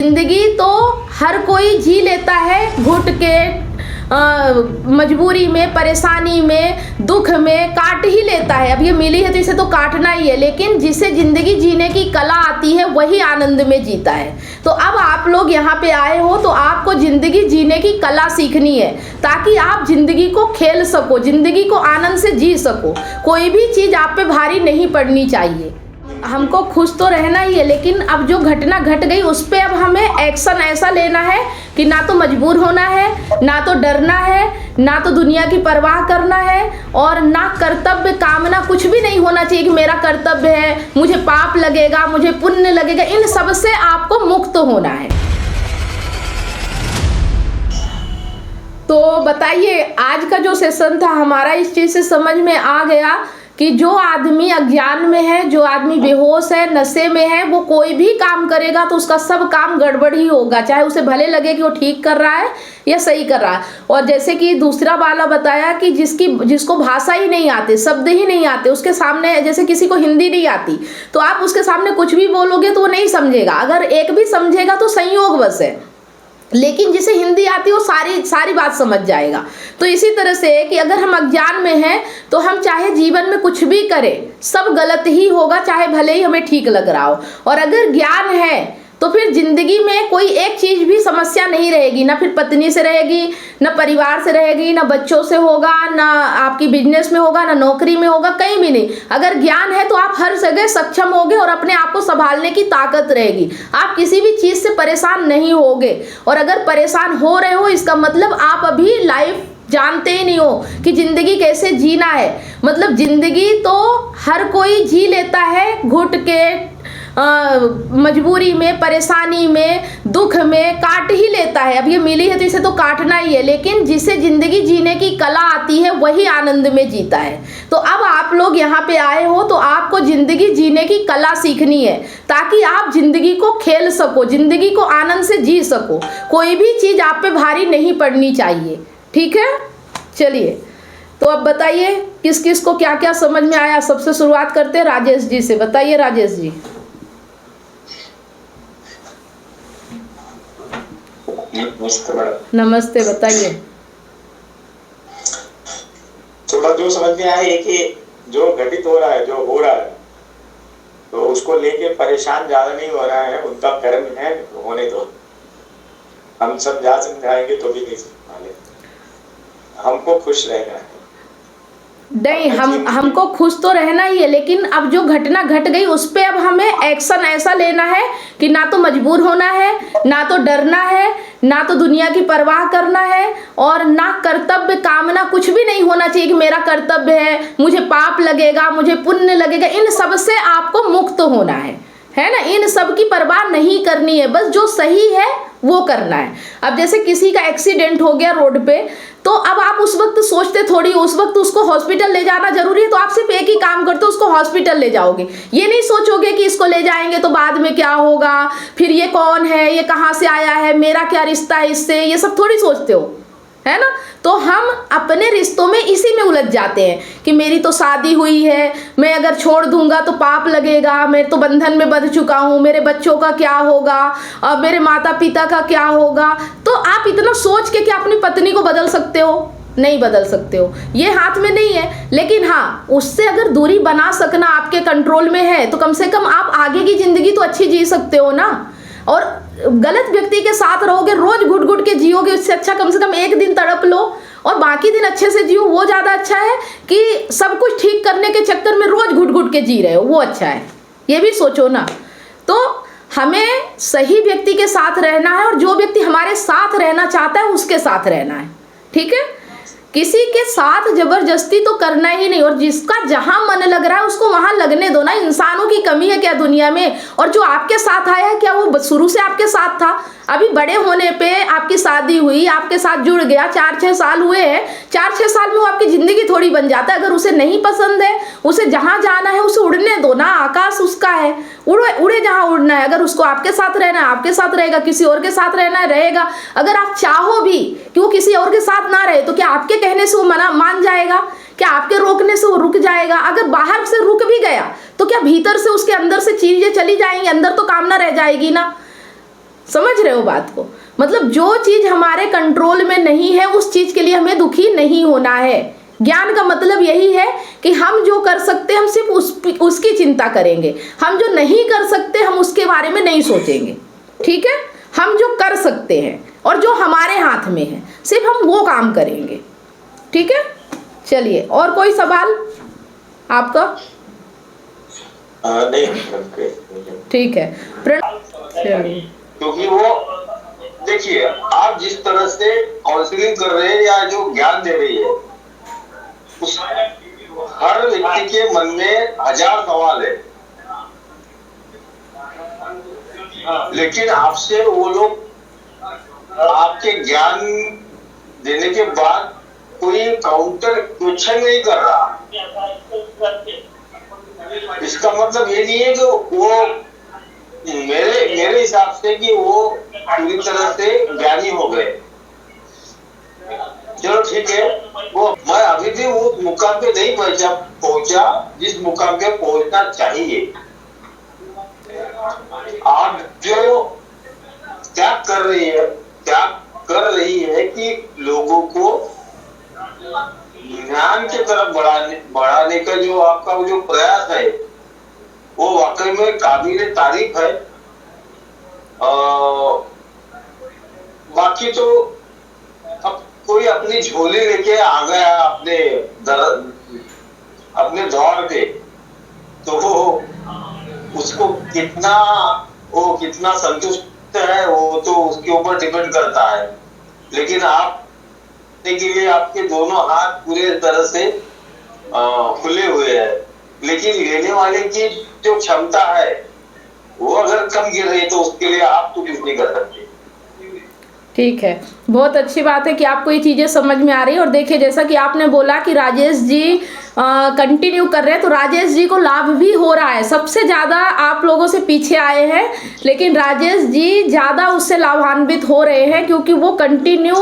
जिंदगी तो हर कोई जी लेता है घुट के, मजबूरी में, परेशानी में, दुख में काट ही लेता है। अब ये मिली है तो इसे तो काटना ही है, लेकिन जिसे जिंदगी जीने की कला आती है वही आनंद में जीता है। तो अब आप लोग यहाँ पे आए हो तो आपको जिंदगी जीने की कला सीखनी है, ताकि आप जिंदगी को खेल सको, जिंदगी को आनंद से जी सको। कोई भी चीज़ आप पे भारी नहीं पड़नी चाहिए। हमको खुश तो रहना ही है, लेकिन अब जो घटना घट गई उस पर अब हमें एक्शन ऐसा लेना है कि ना तो मजबूर होना है, ना तो डरना है, ना तो दुनिया की परवाह करना है, और ना कर्तव्य कामना, कुछ भी नहीं होना चाहिए कि मेरा कर्तव्य है, मुझे पाप लगेगा, मुझे पुण्य लगेगा। इन सब से आपको मुक्त होना है। तो बताइए, आज का जो सेशन था हमारा इस चीज़ से समझ में आ गया कि जो आदमी अज्ञान में है, जो आदमी बेहोश है, नशे में है, वो कोई भी काम करेगा तो उसका सब काम गड़बड़ ही होगा, चाहे उसे भले लगे कि वो ठीक कर रहा है या सही कर रहा है। और जैसे कि दूसरा वाला बताया कि जिसको भाषा ही नहीं आते, शब्द ही नहीं आते, उसके सामने, जैसे किसी को हिंदी नहीं आती तो आप उसके सामने कुछ भी बोलोगे तो वो नहीं समझेगा, अगर एक भी समझेगा तो संयोग बस है, लेकिन जिसे हिंदी आती है वो सारी बात समझ जाएगा। तो इसी तरह से कि अगर हम अज्ञान में हैं तो हम चाहे जीवन में कुछ भी करें सब गलत ही होगा, चाहे भले ही हमें ठीक लग रहा हो। और अगर ज्ञान है तो फिर जिंदगी में कोई एक चीज़ भी समस्या नहीं रहेगी, ना फिर पत्नी से रहेगी, ना परिवार से रहेगी, ना बच्चों से होगा, ना आपकी बिजनेस में होगा, ना नौकरी में होगा, कहीं भी नहीं। अगर ज्ञान है तो आप हर जगह सक्षम होगे और अपने आप को संभालने की ताकत रहेगी, आप किसी भी चीज़ से परेशान नहीं होगे। और अगर परेशान हो रहे हो इसका मतलब आप अभी लाइफ जानते ही नहीं हो कि जिंदगी कैसे जीना है। मतलब जिंदगी तो हर कोई जी लेता है घुट के, मजबूरी में, परेशानी में, दुख में काट ही लेता है। अब ये मिली है तो इसे तो काटना ही है, लेकिन जिसे जिंदगी जीने की कला आती है वही आनंद में जीता है। तो अब आप लोग यहाँ पे आए हो तो आपको जिंदगी जीने की कला सीखनी है, ताकि आप जिंदगी को खेल सको, जिंदगी को आनंद से जी सको। कोई भी चीज़ आप पे भारी नहीं पड़नी चाहिए, ठीक है। चलिए, तो अब बताइए किस किस को क्या क्या समझ में आया। सबसे शुरुआत करते हैं राजेश जी से। बताइए राजेश जी। नमस्ते, बताइए। थोड़ा जो समझ में आया है कि जो घटित हो रहा है, जो हो रहा है, तो उसको लेके परेशान ज्यादा नहीं हो रहा है, उनका कर्म है, होने दो। हम सब जा समझाएंगे तो भी नहीं समझाएंगे, हमको खुश रहना है। नहीं, हमको खुश तो रहना ही है, लेकिन अब जो घटना घट गई उस पे अब हमें एक्शन ऐसा लेना है कि ना तो मजबूर होना है, ना तो डरना है, ना तो दुनिया की परवाह करना है, और ना कर्तव्य कामना, कुछ भी नहीं होना चाहिए कि मेरा कर्तव्य है, मुझे पाप लगेगा, मुझे पुण्य लगेगा। इन सब से आपको मुक्त होना है ना। इन सब की परवाह नहीं करनी है, बस जो सही है वो करना है। अब जैसे किसी का एक्सीडेंट हो गया रोड पे, तो अब आप उस वक्त सोचते थोड़ी, उस वक्त उसको हॉस्पिटल ले जाना जरूरी है, तो आप सिर्फ एक ही काम करते हो, उसको हॉस्पिटल ले जाओगे। ये नहीं सोचोगे कि इसको ले जाएंगे तो बाद में क्या होगा, फिर ये कौन है, ये कहाँ से आया है, मेरा क्या रिश्ता है इससे, ये सब थोड़ी सोचते हो, है ना। तो हम अपने रिश्तों में इसी में उलझ जाते हैं कि मेरी तो शादी हुई है, मैं अगर छोड़ दूंगा तो पाप लगेगा, मैं तो बंधन में बंध चुका हूँ, मेरे बच्चों का क्या होगा, अब मेरे माता पिता का क्या होगा। तो आप इतना सोच के कि अपनी पत्नी को बदल सकते हो, नहीं बदल सकते हो, ये हाथ में नहीं है। लेकिन हाँ, उससे अगर दूरी बना सकना आपके कंट्रोल में है तो कम से कम आप आगे की जिंदगी तो अच्छी जी सकते हो ना। और गलत व्यक्ति के साथ रहोगे, रोज घुट घुट के जियोगे, उससे अच्छा कम से कम एक दिन तड़प लो और बाकी दिन अच्छे से जियो, वो ज़्यादा अच्छा है कि सब कुछ ठीक करने के चक्कर में रोज घुट घुट के जी रहे हो, वो अच्छा है। ये भी सोचो ना। तो हमें सही व्यक्ति के साथ रहना है, और जो व्यक्ति हमारे साथ रहना चाहता है उसके साथ रहना है, ठीक है। किसी के साथ जबरदस्ती तो करना ही नहीं, और जिसका जहां मन लग रहा है उसको वहां लगने दो ना। इंसानों की कमी है क्या दुनिया में? और जो आपके साथ आया है क्या वो शुरू से आपके साथ था? अभी बड़े होने पे आपकी शादी हुई, आपके साथ जुड़ गया, 4-6 साल हुए हैं, 4-6 साल में वो आपकी जिंदगी थोड़ी बन जाता है। अगर उसे नहीं पसंद है, उसे जहां जाना है उसे उड़ने दो ना, आकाश उसका है, उड़े जहां उड़ना है। अगर उसको आपके साथ रहना है आपके साथ रहेगा, किसी और के साथ रहना है रहेगा। अगर आप चाहो भी कि वो किसी और के साथ ना रहे तो क्या आपके कहने से वो मान जाएगा? क्या आपके रोकने से वो रुक जाएगा? अगर बाहर से रुक भी गया तो क्या भीतर से उसके अंदर से चीजें चली जाएंगी? अंदर तो कामना रह जाएगी ना। समझ रहे हो बात को? मतलब जो चीज हमारे कंट्रोल में नहीं है उस चीज के लिए हमें दुखी नहीं होना है। ज्ञान का मतलब यही है कि हम जो कर सकते हम सिर्फ उसकी चिंता करेंगे, हम जो नहीं कर सकते हम उसके बारे में नहीं सोचेंगे। ठीक है, हम जो कर सकते हैं और जो हमारे हाथ में है सिर्फ हम वो काम करेंगे। ठीक है, चलिए और कोई सवाल आपका? नहीं। ठीक है, चलिए। क्योंकि वो देखिए, आप जिस तरह से काउंसलिंग कर रहे हैं या जो ज्ञान दे रही है, उस हर व्यक्ति के मन में 1000 सवाल है, लेकिन आपसे वो लोग आपके ज्ञान देने के बाद कोई काउंटर क्वेश्चन नहीं कर रहा। इसका मतलब ये नहीं है कि वो मेरे हिसाब से कि वो पूरी तरह से ज्ञानी हो गए। चलो ठीक है, वो मैं अभी भी वो मुकाम पे नहीं पहुंचा जिस मुकाम पे पहुंचना चाहिए। आप जो क्या कर रही है कि लोगों को ज्ञान की तरफ बढ़ाने का जो आपका जो प्रयास है वो वाकई में काबिल तारीफ है। बाकी तो अब कोई अपनी झोली लेके आ गया अपने दौर पे, तो उसको कितना संतुष्ट है वो तो उसके ऊपर डिपेंड करता है। लेकिन आप के लिए आपके दोनों हाथ पूरे तरह से खुले हुए हैं, लेकिन लेने वाले की जो क्षमता है वो अगर कम गिर रही है तो उसके लिए आप तो कुछ नहीं कर सकते। ठीक है, बहुत अच्छी बात है कि आपको ये चीज़ें समझ में आ रही है। और देखिए, जैसा कि आपने बोला कि राजेश जी कंटिन्यू कर रहे हैं, तो राजेश जी को लाभ भी हो रहा है। सबसे ज़्यादा आप लोगों से पीछे आए हैं, लेकिन राजेश जी ज़्यादा उससे लाभान्वित हो रहे हैं, क्योंकि वो कंटिन्यू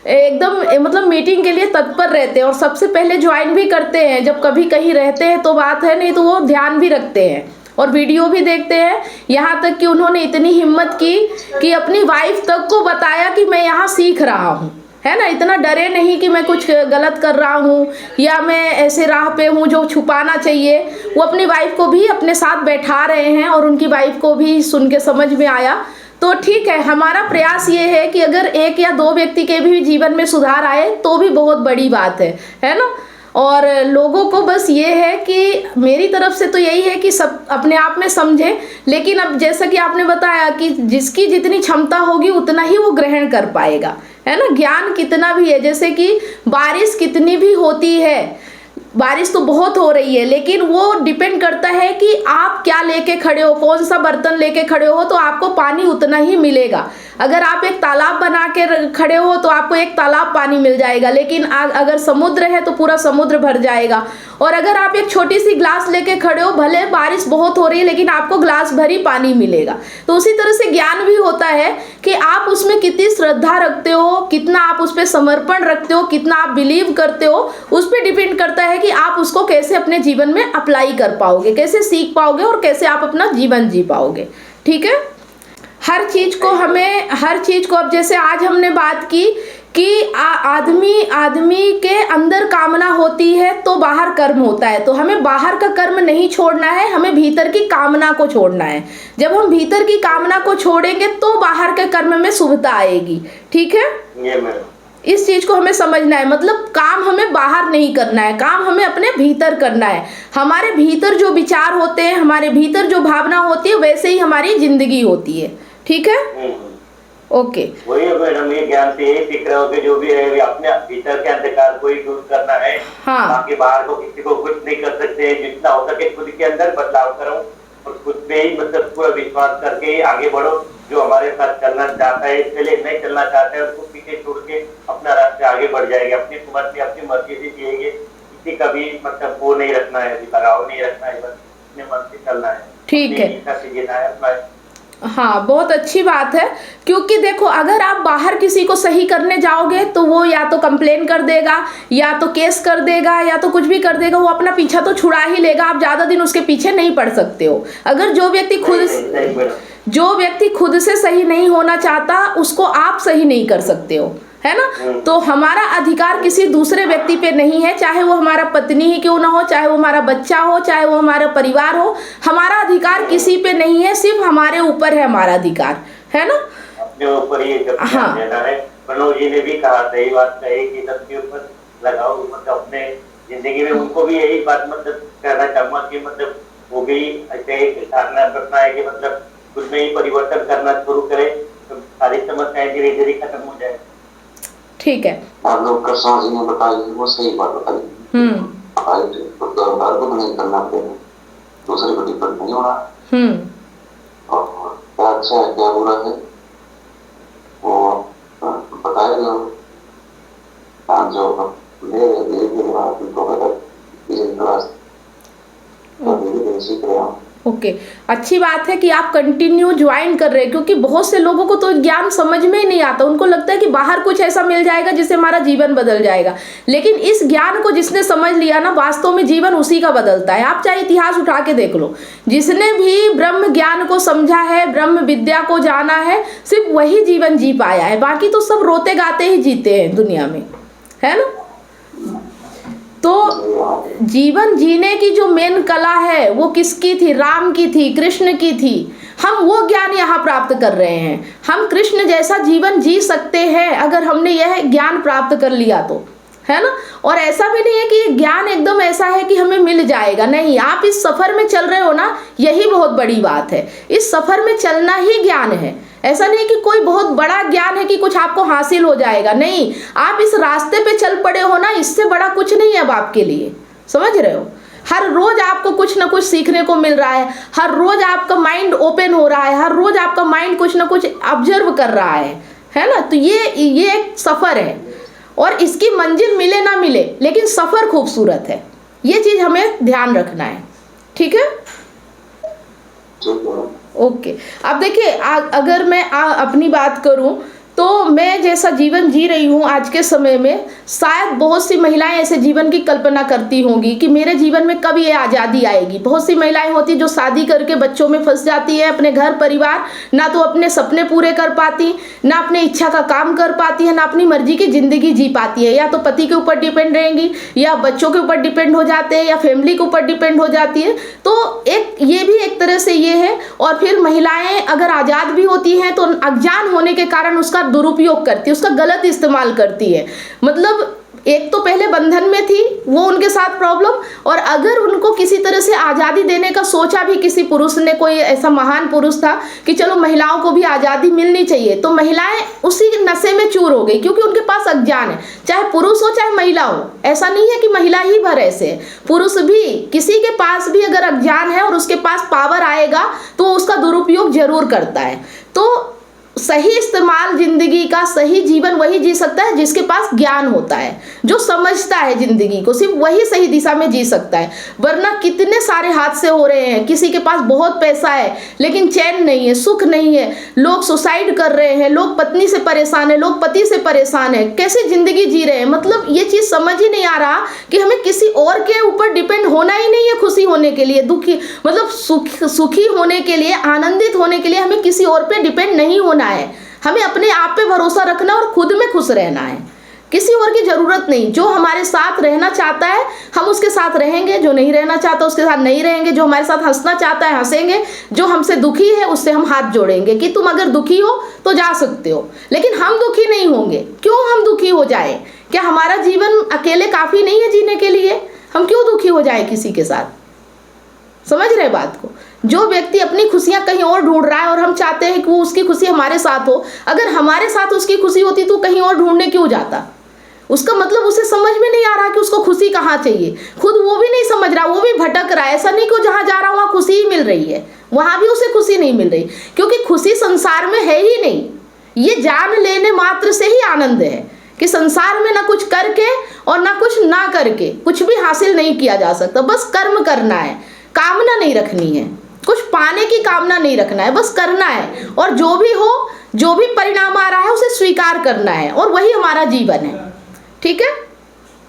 एकदम मतलब मीटिंग के लिए तत्पर रहते हैं और सबसे पहले ज्वाइन भी करते हैं। जब कभी कहीं रहते हैं तो बात है, नहीं तो वो ध्यान भी रखते हैं और वीडियो भी देखते हैं। यहाँ तक कि उन्होंने इतनी हिम्मत की कि अपनी वाइफ तक को बताया कि मैं यहाँ सीख रहा हूँ, है ना। इतना डरे नहीं कि मैं कुछ गलत कर रहा हूँ या मैं ऐसे राह पे हूँ जो छुपाना चाहिए। वो अपनी वाइफ को भी अपने साथ बैठा रहे हैं और उनकी वाइफ को भी सुन के समझ में आया। तो ठीक है, हमारा प्रयास ये है कि अगर 1 या 2 व्यक्ति के भी जीवन में सुधार आए तो भी बहुत बड़ी बात है ना। और लोगों को बस ये है कि मेरी तरफ से तो यही है कि सब अपने आप में समझे। लेकिन अब जैसा कि आपने बताया कि जिसकी जितनी क्षमता होगी उतना ही वो ग्रहण कर पाएगा, है ना। ज्ञान कितना भी है, जैसे कि बारिश कितनी भी होती है, बारिश तो बहुत हो रही है, लेकिन वो डिपेंड करता है कि आप क्या लेके खड़े हो, कौन सा बर्तन लेके खड़े हो, तो आपको पानी उतना ही मिलेगा। अगर आप एक तालाब बना के खड़े हो तो आपको एक तालाब पानी मिल जाएगा, लेकिन अगर समुद्र है तो पूरा समुद्र भर जाएगा। और अगर आप एक छोटी सी ग्लास लेके खड़े हो, भले बारिश बहुत हो रही है लेकिन आपको ग्लास भर ही पानी मिलेगा। तो उसी तरह से ज्ञान भी होता है कि आप उसमें कितनी श्रद्धा रखते हो, कितना आप उस पर समर्पण रखते हो, कितना आप बिलीव करते हो, उस पर डिपेंड करता है कि आप उसको कैसे अपने जीवन में अप्लाई कर पाओगे, कैसे सीख पाओगे और कैसे आप अपना जीवन जी पाओगे। ठीक है, हर चीज को अब जैसे आज हमने बात की कि आदमी के अंदर कामना होती है तो बाहर कर्म होता है। तो हमें बाहर का कर्म नहीं छोड़ना है, हमें भीतर की कामना को छोड़ना है। जब हम भीतर की कामना को छोड़ेंगे तो बाहर के कर्म में शुभता आएगी। ठीक है, इस चीज को हमें समझना है। मतलब काम हमें बाहर नहीं करना है, काम हमें अपने भीतर करना है। हमारे भीतर जो विचार होते हैं, हमारे भीतर जो भावना होती है, वैसे ही हमारी जिंदगी होती है। ठीक है, ओके। वही है मैडम, ये ज्ञान से यही सीख रहे हो कि जो भी है अपने भीतर के अंधकार को ही दूर करना है। हाँ, बाकी बाहर को किसी को कुछ नहीं कर सकते। जितना हो सके खुद के अंदर बदलाव करो और खुद पे ही मतलब पूरा विश्वास करके आगे बढ़ो। जो हमारे साथ चलना चाहता है, चले, नहीं चलना चाहता है उसको पीछे छोड़ के अपना रास्ते आगे बढ़ जाएगा। अपनी उम्र से अपनी मर्जी से जिएंगे, किसी का भी मतलब वो नहीं रखना है, लगाव नहीं रखना है, बस अपने मन से चलना है। ठीक है, इच्छा से जीना है अपना। हाँ, बहुत अच्छी बात है, क्योंकि देखो अगर आप बाहर किसी को सही करने जाओगे तो वो या तो कंप्लेन कर देगा, या तो केस कर देगा, या तो कुछ भी कर देगा, वो अपना पीछा तो छुड़ा ही लेगा, आप ज़्यादा दिन उसके पीछे नहीं पड़ सकते हो। अगर जो व्यक्ति खुद से सही नहीं होना चाहता उसको आप सही नहीं कर सकते हो, है ना। तो हमारा अधिकार किसी दूसरे व्यक्ति पे नहीं है, चाहे वो हमारा पत्नी ही क्यों ना हो, चाहे वो हमारा बच्चा हो, चाहे वो हमारा परिवार हो, हमारा अधिकार किसी पे नहीं है, सिर्फ हमारे ऊपर है हमारा अधिकार, है ना। अपने ऊपर ये सब हाँ। देना है। प्रणव जी ने भी कहा, सही बात कही कि सबके ऊपर लगाओ, मतलब अपने जिंदगी में उनको भी यही बात मतलब कहना चाहूंगा कि मतलब वो भी ऐसे धारणा रखना है कि मतलब खुद में ही परिवर्तन करना शुरू करे तो सारी समस्याएं धीरे धीरे खत्म हो जाए। ठीक है, आप लोग कृष्णा जी ने बताई वो सही बात बताई। तो नहीं करना पड़ेगा, दूसरे को डिपेंड नहीं होना। और क्या अच्छा है क्या बुरा है वो बताए जो सीख रहे हो। ओके, अच्छी बात है कि आप कंटिन्यू ज्वाइन कर रहे हैं, क्योंकि बहुत से लोगों को तो ज्ञान समझ में ही नहीं आता, उनको लगता है कि बाहर कुछ ऐसा मिल जाएगा जिससे हमारा जीवन बदल जाएगा, लेकिन इस ज्ञान को जिसने समझ लिया ना, वास्तव में जीवन उसी का बदलता है। आप चाहे इतिहास उठा के देख लो, जिसने भी ब्रह्म ज्ञान को समझा है, ब्रह्म विद्या को जाना है, सिर्फ वही जीवन जी पाया है, बाकी तो सब रोते गाते ही जीते हैं दुनिया में, है ना। तो जीवन जीने की जो मेन कला है वो किसकी थी? राम की थी, कृष्ण की थी। हम वो ज्ञान यहाँ प्राप्त कर रहे हैं। हम कृष्ण जैसा जीवन जी सकते हैं अगर हमने यह ज्ञान प्राप्त कर लिया तो, है ना। और ऐसा भी नहीं है कि ज्ञान एकदम ऐसा है कि हमें मिल जाएगा, नहीं। आप इस सफर में चल रहे हो ना, यही बहुत बड़ी बात है। इस सफर में चलना ही ज्ञान है। ऐसा नहीं कि कोई बहुत बड़ा ज्ञान है कि कुछ आपको हासिल हो जाएगा, नहीं। आप इस रास्ते पे चल पड़े हो ना, इससे बड़ा कुछ नहीं है अब आपके लिए, समझ रहे हो। हर रोज आपको कुछ ना कुछ सीखने को मिल रहा है, हर रोज आपका माइंड ओपन हो रहा है, हर रोज आपका माइंड कुछ ना कुछ ऑब्जर्व कर रहा है ना। तो ये एक सफर है, और इसकी मंजिल मिले ना मिले, लेकिन सफर खूबसूरत है। ये चीज हमें ध्यान रखना है, ठीक है। ओके, अब देखिए अगर मैं अपनी बात करूं तो मैं जैसा जीवन जी रही हूँ आज के समय में, शायद बहुत सी महिलाएं ऐसे जीवन की कल्पना करती होंगी कि मेरे जीवन में कब ये आज़ादी आएगी। बहुत सी महिलाएं होती जो शादी करके बच्चों में फंस जाती है, अपने घर परिवार, ना तो अपने सपने पूरे कर पाती, ना अपने इच्छा का काम कर पाती है, ना अपनी मर्जी की ज़िंदगी जी पाती है। या तो पति के ऊपर डिपेंड रहेंगी, या बच्चों के ऊपर डिपेंड हो जाते हैं, या फैमिली के ऊपर डिपेंड हो जाती है। तो ये भी एक तरह से ये है। और फिर महिलाएं अगर आज़ाद भी होती हैं तो अज्ञान होने के कारण उसका दुरुपयोग करती है, उसका गलत इस्तेमाल करती है। मतलब एक तो पहले बंधन में थी, वो उनके साथ प्रॉब्लम, और अगर उनको किसी तरह से आज़ादी देने का सोचा भी किसी पुरुष ने, कोई ऐसा महान पुरुष था कि चलो महिलाओं को भी आज़ादी मिलनी चाहिए, तो महिलाएं उसी नशे में चूर हो गई, क्योंकि उनके पास अज्ञान है। चाहे पुरुष हो चाहे महिला हो, ऐसा नहीं है कि महिला ही भर ऐसे है, पुरुष भी, किसी के पास भी अगर अज्ञान है और उसके पास पावर आएगा तो उसका दुरुपयोग जरूर करता है। तो सही इस्तेमाल जिंदगी का, सही जीवन वही जी सकता है जिसके पास ज्ञान होता है, जो समझता है जिंदगी को, सिर्फ वही सही दिशा में जी सकता है। वरना कितने सारे हादसे हो रहे हैं, किसी के पास बहुत पैसा है लेकिन चैन नहीं है, सुख नहीं है, लोग सुसाइड कर रहे हैं, लोग पत्नी से परेशान है, लोग पति से परेशान है, कैसे जिंदगी जी रहे हैं। मतलब ये चीज समझ ही नहीं आ रहा कि हमें किसी और के ऊपर डिपेंड होना ही नहीं है खुशी होने के लिए, दुखी मतलब सुखी होने के लिए, आनंदित होने के लिए हमें किसी और पे डिपेंड नहीं होना है। हमें अपने आप पे भरोसा रखना और खुद में खुश रहना है, किसी और की जरूरत नहीं। जो हमारे साथ रहना चाहता है हम उसके साथ रहेंगे, जो नहीं रहना चाहता उसके साथ नहीं रहेंगे, जो हमारे साथ हंसना चाहता है हंसेंगे, जो हमसे दुखी है उससे हम हाथ जोड़ेंगे कि तुम अगर दुखी हो तो जा सकते हो, लेकिन हम दुखी नहीं होंगे। क्यों हम दुखी हो जाए? क्या हमारा जीवन अकेले काफी नहीं है जीने के लिए? हम क्यों दुखी हो जाए किसी के साथ? समझ रहे बात को। जो व्यक्ति अपनी खुशियां कहीं और ढूंढ रहा है और हम चाहते हैं कि वो उसकी खुशी हमारे साथ हो, अगर हमारे साथ उसकी खुशी होती तो कहीं और ढूंढने क्यों जाता? उसका मतलब उसे समझ में नहीं आ रहा कि उसको खुशी कहाँ चाहिए, खुद वो भी नहीं समझ रहा, वो भी भटक रहा है। ऐसा नहीं कि जहाँ जा रहा वहाँ खुशी ही मिल रही है, वहाँ भी उसे खुशी नहीं मिल रही, क्योंकि खुशी संसार में है ही नहीं। ये जान लेने मात्र से ही आनंद है कि संसार में ना कुछ करके और ना कुछ ना करके कुछ भी हासिल नहीं किया जा सकता। बस कर्म करना है, कामना नहीं रखनी है, कुछ पाने की कामना नहीं रखना है, बस करना है और जो भी हो, जो भी परिणाम आ रहा है उसे स्वीकार करना है और वही हमारा जीवन है। ठीक है,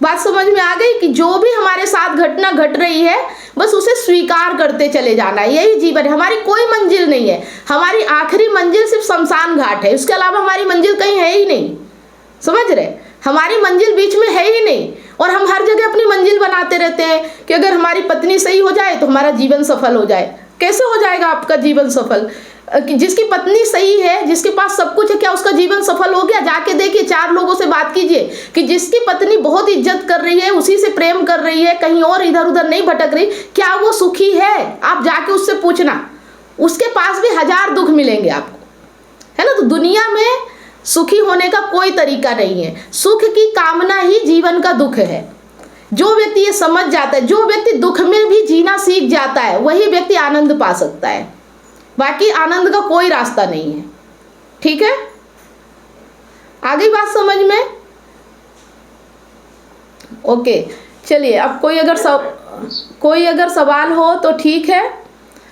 बात समझ में आ गई कि जो भी हमारे साथ घटना घट रही है बस उसे स्वीकार करते चले जाना है, यही जीवन है। हमारी कोई मंजिल नहीं है, हमारी आखिरी मंजिल सिर्फ शमशान घाट है, उसके अलावा हमारी मंजिल कहीं है ही नहीं। समझ रहे, हमारी मंजिल बीच में है ही नहीं। और हम हर जगह अपनी मंजिल बनाते रहते हैं कि अगर हमारी पत्नी सही हो जाए तो हमारा जीवन सफल हो जाए। कैसे हो जाएगा आपका जीवन सफल? जिसकी पत्नी सही है, जिसके पास सब कुछ है, क्या उसका जीवन सफल हो गया? जाके देखिए, 4 लोगों से बात कीजिए कि जिसकी पत्नी बहुत इज्जत कर रही है, उसी से प्रेम कर रही है, कहीं और इधर उधर नहीं भटक रही, क्या वो सुखी है? आप जाके उससे पूछना, उसके पास भी 1000 दुख मिलेंगे आपको, है ना। तो दुनिया में सुखी होने का कोई तरीका नहीं है, सुख की कामना ही जीवन का दुख है। जो व्यक्ति ये समझ जाता है, जो व्यक्ति दुख में भी जीना सीख जाता है, वही व्यक्ति आनंद पा सकता है, बाकी आनंद का कोई रास्ता नहीं है। ठीक है, आ गई बात समझ में? ओके, चलिए अब कोई अगर सवाल हो तो ठीक है।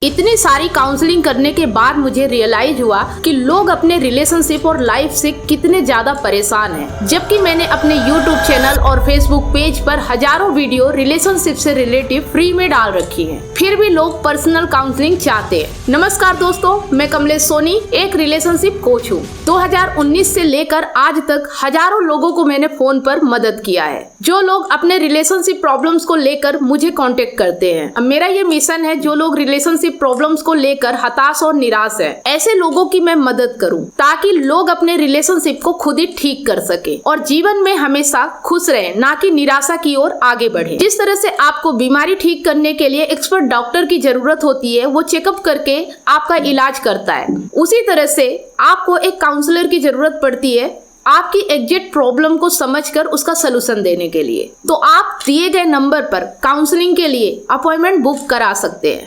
इतनी सारी काउंसलिंग करने के बाद मुझे रियलाइज हुआ कि लोग अपने रिलेशनशिप और लाइफ से कितने ज्यादा परेशान हैं, जबकि मैंने अपने YouTube चैनल और Facebook पेज पर हजारों वीडियो रिलेशनशिप से रिलेटिव फ्री में डाल रखी हैं। फिर भी लोग पर्सनल काउंसलिंग चाहते हैं। नमस्कार दोस्तों, मैं कमलेश सोनी एक रिलेशनशिप कोच हूँ। 2019 से लेकर आज तक हजारों लोगों को मैंने फोन पर मदद किया है, जो लोग अपने रिलेशनशिप प्रॉब्लम्स को लेकर मुझे कॉन्टेक्ट करते हैं। अब मेरा ये मिशन है, जो लोग रिलेशनशिप प्रॉब्लम्स को लेकर हताश और निराश है, ऐसे लोगों की मैं मदद करूं, ताकि लोग अपने रिलेशनशिप को खुद ही ठीक कर सके और जीवन में हमेशा खुश रहें, ना कि निराशा की ओर आगे बढ़े। जिस तरह से आपको बीमारी ठीक करने के लिए एक्सपर्ट डॉक्टर की जरूरत होती है, वो चेकअप करके आपका इलाज करता है, उसी तरह से आपको एक काउंसलर की जरूरत पड़ती है आपकी एग्जैक्ट प्रॉब्लम को समझकर उसका सलूशन देने के लिए। तो आप दिए गए नंबर पर काउंसलिंग के लिए अपॉइंटमेंट बुक करा सकते हैं।